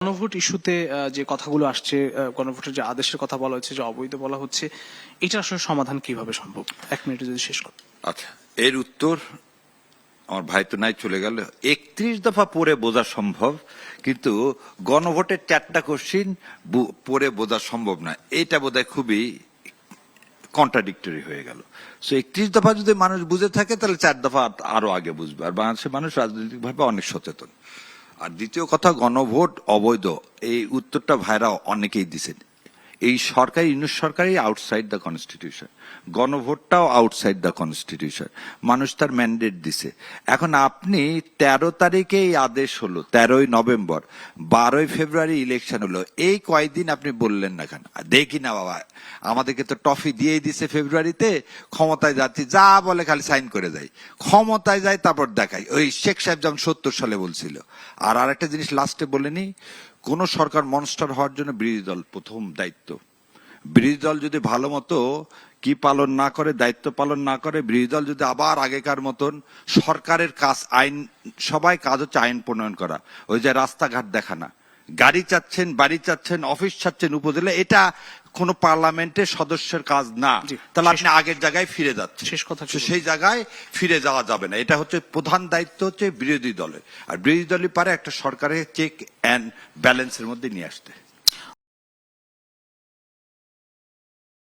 গণভোট ইস্যুতে যে কথাগুলো আসছে, গণভোটের যে আদেশের কথা বলা হচ্ছে, যে অবৈধ বলা হচ্ছে, এটা আসলে সমাধান কিভাবে সম্ভব? 1 মিনিটে যদি শেষ করেন। আচ্ছা, এর উত্তর আমার ভাই তো নাই, চলে গেল। 31 দফা পড়ে বোঝা সম্ভব, কিন্তু গণভোটের 4টা কোশ্চিন পড়ে বোঝা সম্ভব না। এটা বোধহয় খুবই কন্ট্রাডিক্টরি হয়ে গেল। সো 31 দফা যদি মানুষ বুঝে থাকে, তাহলে 4 দফা আরো আগে বুঝবে। আর বাংলাদেশের মানুষ রাজনৈতিকভাবে অনেক সচেতন। আর দ্বিতীয় কথা, গণভোট অবৈধ, এই উত্তরটা ভাইরা অনেকেই দিচ্ছেন। এই সরকারি ইউনিট সরকারই আউটসাইড দ্য কনস্টিটিউশন, গণভোটটাও আউটসাইড দ্য কনস্টিটিউশন। মানুষ তার ম্যান্ডেট দিছে। এখন আপনি 13 তারিখে এই আদেশ হলো, 13ই নভেম্বর, 12ই ফেব্রুয়ারি ইলেকশন হলো, এই কয়েকদিন আপনি বললেন না কেন? দেখি না বাবা, আমাদেরকে তো ট্রফি দিয়েই দিছে ফেব্রুয়ারিতে, ক্ষমতায় যাচ্ছি, যা বলে খালি সাইন করে যাই, ক্ষমতায় যাই তারপর দেখাই। ওই শেখ সাহেব যেমন 70 সালে বলছিল। আর আরেকটা জিনিস লাস্টে বলেনি, কোন সরকার মনস্টার হওয়ার জন্য বিরোধী দল প্রথম দায়িত্ব। বিরোধী দল যদি ভালো মতো কি পালন না করে, দায়িত্ব পালন না করে, বিরোধী দল যদি আবার আগেকার মতন সরকারের কাজ, আইন, সবাই কাজ হচ্ছে আইন প্রণয়ন করা, ওই যে রাস্তাঘাট দেখানা, গাড়ি চাচ্ছেন, বাড়ি চাচ্ছেন, অফিস চাচ্ছেন উপজেলা, এটা কোন পার্লামেন্টের সদস্যের কাজ না। তাহলে আপনি আগের জায়গায় ফিরে যাচ্ছেন। শেষ কথা, সেই জায়গায় ফিরে যাওয়া যাবে না। এটা হচ্ছে প্রধান দায়িত্ব হচ্ছে বিরোধী দলের। আর বিরোধী দলই পারে একটা সরকারের চেক অ্যান্ড ব্যালেন্সের মধ্যে নিয়ে আসতে।